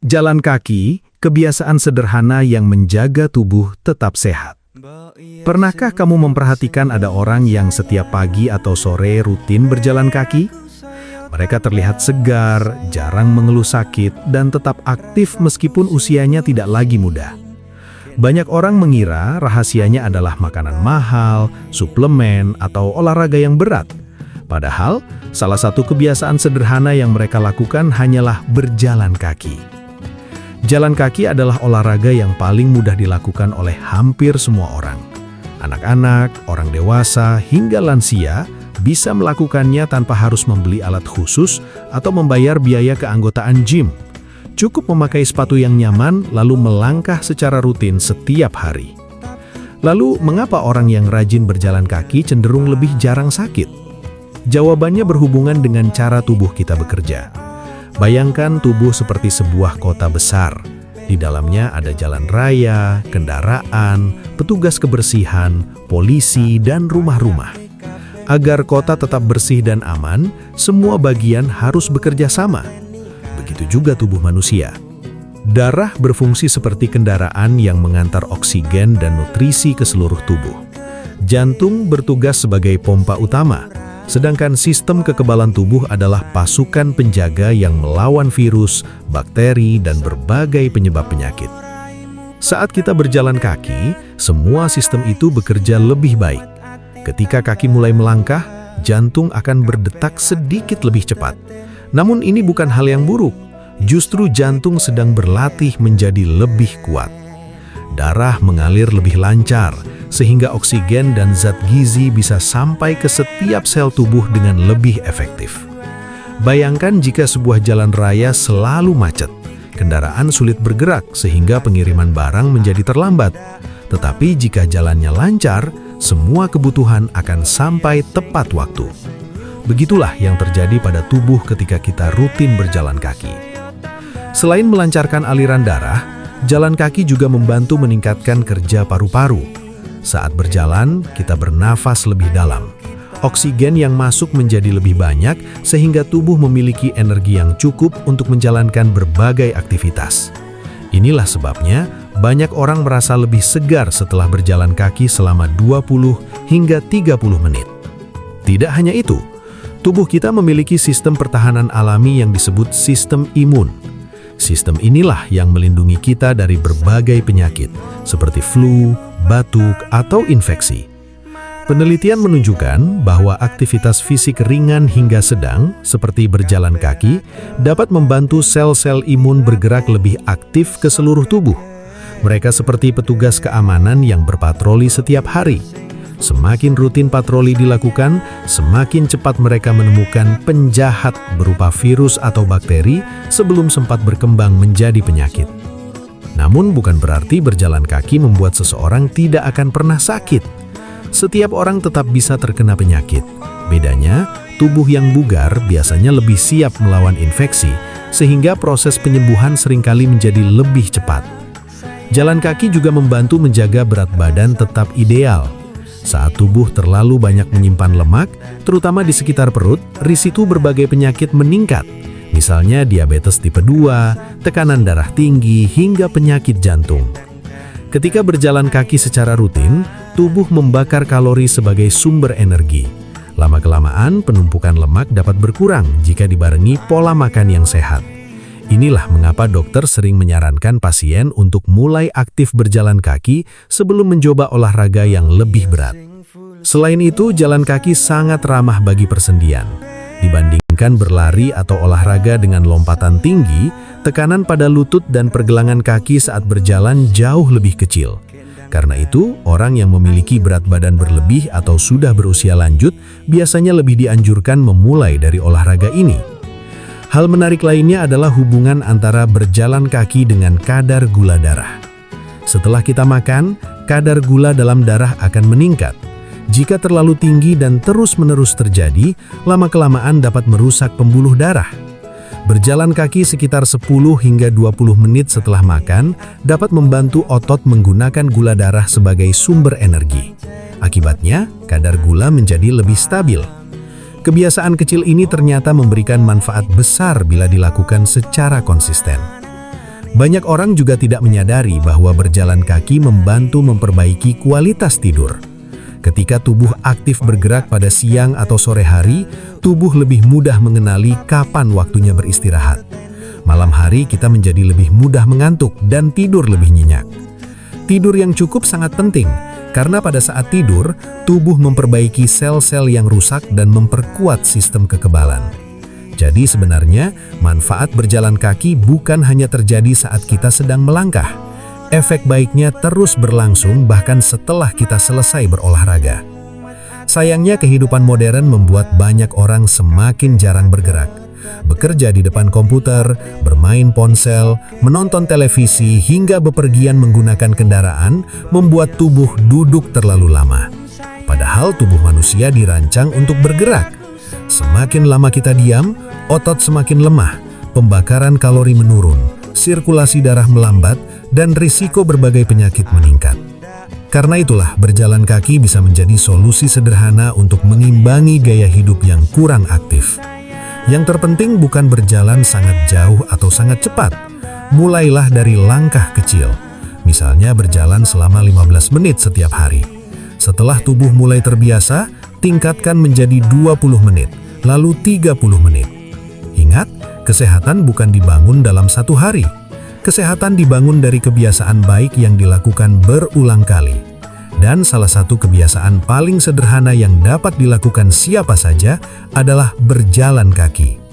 Jalan kaki, kebiasaan sederhana yang menjaga tubuh tetap sehat. Pernahkah kamu memperhatikan ada orang yang setiap pagi atau sore rutin berjalan kaki? Mereka terlihat segar, jarang mengeluh sakit, dan tetap aktif meskipun usianya tidak lagi muda. Banyak orang mengira rahasianya adalah makanan mahal, suplemen, atau olahraga yang berat. Padahal, salah satu kebiasaan sederhana yang mereka lakukan hanyalah berjalan kaki. Jalan kaki adalah olahraga yang paling mudah dilakukan oleh hampir semua orang. Anak-anak, orang dewasa, hingga lansia bisa melakukannya tanpa harus membeli alat khusus atau membayar biaya keanggotaan gym. Cukup memakai sepatu yang nyaman lalu melangkah secara rutin setiap hari. Lalu, mengapa orang yang rajin berjalan kaki cenderung lebih jarang sakit? Jawabannya berhubungan dengan cara tubuh kita bekerja. Bayangkan tubuh seperti sebuah kota besar. Di dalamnya ada jalan raya, kendaraan, petugas kebersihan, polisi, dan rumah-rumah. Agar kota tetap bersih dan aman, semua bagian harus bekerja sama. Begitu juga tubuh manusia. Darah berfungsi seperti kendaraan yang mengantar oksigen dan nutrisi ke seluruh tubuh. Jantung bertugas sebagai pompa utama. Sedangkan sistem kekebalan tubuh adalah pasukan penjaga yang melawan virus, bakteri, dan berbagai penyebab penyakit. Saat kita berjalan kaki, semua sistem itu bekerja lebih baik. Ketika kaki mulai melangkah, jantung akan berdetak sedikit lebih cepat. Namun ini bukan hal yang buruk, justru jantung sedang berlatih menjadi lebih kuat. Darah mengalir lebih lancar, sehingga oksigen dan zat gizi bisa sampai ke setiap sel tubuh dengan lebih efektif. Bayangkan jika sebuah jalan raya selalu macet, kendaraan sulit bergerak sehingga pengiriman barang menjadi terlambat. Tetapi jika jalannya lancar, semua kebutuhan akan sampai tepat waktu. Begitulah yang terjadi pada tubuh ketika kita rutin berjalan kaki. Selain melancarkan aliran darah, jalan kaki juga membantu meningkatkan kerja paru-paru. Saat berjalan, kita bernafas lebih dalam. Oksigen yang masuk menjadi lebih banyak sehingga tubuh memiliki energi yang cukup untuk menjalankan berbagai aktivitas. Inilah sebabnya banyak orang merasa lebih segar setelah berjalan kaki selama 20 hingga 30 menit. Tidak hanya itu, tubuh kita memiliki sistem pertahanan alami yang disebut sistem imun. Sistem inilah yang melindungi kita dari berbagai penyakit, seperti flu, batuk, atau infeksi. Penelitian menunjukkan bahwa aktivitas fisik ringan hingga sedang, seperti berjalan kaki, dapat membantu sel-sel imun bergerak lebih aktif ke seluruh tubuh. Mereka seperti petugas keamanan yang berpatroli setiap hari. Semakin rutin patroli dilakukan, semakin cepat mereka menemukan penjahat berupa virus atau bakteri sebelum sempat berkembang menjadi penyakit. Namun bukan berarti berjalan kaki membuat seseorang tidak akan pernah sakit. Setiap orang tetap bisa terkena penyakit. Bedanya, tubuh yang bugar biasanya lebih siap melawan infeksi, sehingga proses penyembuhan seringkali menjadi lebih cepat. Jalan kaki juga membantu menjaga berat badan tetap ideal. Saat tubuh terlalu banyak menyimpan lemak, terutama di sekitar perut, risiko berbagai penyakit meningkat. Misalnya diabetes tipe 2, tekanan darah tinggi, hingga penyakit jantung. Ketika berjalan kaki secara rutin, tubuh membakar kalori sebagai sumber energi. Lama-kelamaan, penumpukan lemak dapat berkurang jika dibarengi pola makan yang sehat. Inilah mengapa dokter sering menyarankan pasien untuk mulai aktif berjalan kaki sebelum mencoba olahraga yang lebih berat. Selain itu, jalan kaki sangat ramah bagi persendian. Dibandingkan berlari atau olahraga dengan lompatan tinggi, tekanan pada lutut dan pergelangan kaki saat berjalan jauh lebih kecil. Karena itu, orang yang memiliki berat badan berlebih atau sudah berusia lanjut biasanya lebih dianjurkan memulai dari olahraga ini. Hal menarik lainnya adalah hubungan antara berjalan kaki dengan kadar gula darah. Setelah kita makan, kadar gula dalam darah akan meningkat. Jika terlalu tinggi dan terus-menerus terjadi, lama-kelamaan dapat merusak pembuluh darah. Berjalan kaki sekitar 10 hingga 20 menit setelah makan dapat membantu otot menggunakan gula darah sebagai sumber energi. Akibatnya, kadar gula menjadi lebih stabil. Kebiasaan kecil ini ternyata memberikan manfaat besar bila dilakukan secara konsisten. Banyak orang juga tidak menyadari bahwa berjalan kaki membantu memperbaiki kualitas tidur. Ketika tubuh aktif bergerak pada siang atau sore hari, tubuh lebih mudah mengenali kapan waktunya beristirahat. Malam hari kita menjadi lebih mudah mengantuk dan tidur lebih nyenyak. Tidur yang cukup sangat penting, karena pada saat tidur, tubuh memperbaiki sel-sel yang rusak dan memperkuat sistem kekebalan. Jadi sebenarnya, manfaat berjalan kaki bukan hanya terjadi saat kita sedang melangkah. Efek baiknya terus berlangsung bahkan setelah kita selesai berolahraga. Sayangnya kehidupan modern membuat banyak orang semakin jarang bergerak. Bekerja di depan komputer, bermain ponsel, menonton televisi, hingga bepergian menggunakan kendaraan membuat tubuh duduk terlalu lama. Padahal tubuh manusia dirancang untuk bergerak. Semakin lama kita diam, otot semakin lemah, pembakaran kalori menurun, sirkulasi darah melambat, dan risiko berbagai penyakit meningkat. Karena itulah berjalan kaki bisa menjadi solusi sederhana untuk mengimbangi gaya hidup yang kurang aktif. Yang terpenting bukan berjalan sangat jauh atau sangat cepat. Mulailah dari langkah kecil. Misalnya berjalan selama 15 menit setiap hari. Setelah tubuh mulai terbiasa, tingkatkan menjadi 20 menit, lalu 30 menit. Ingat, kesehatan bukan dibangun dalam satu hari. Kesehatan dibangun dari kebiasaan baik yang dilakukan berulang kali. Dan salah satu kebiasaan paling sederhana yang dapat dilakukan siapa saja adalah berjalan kaki.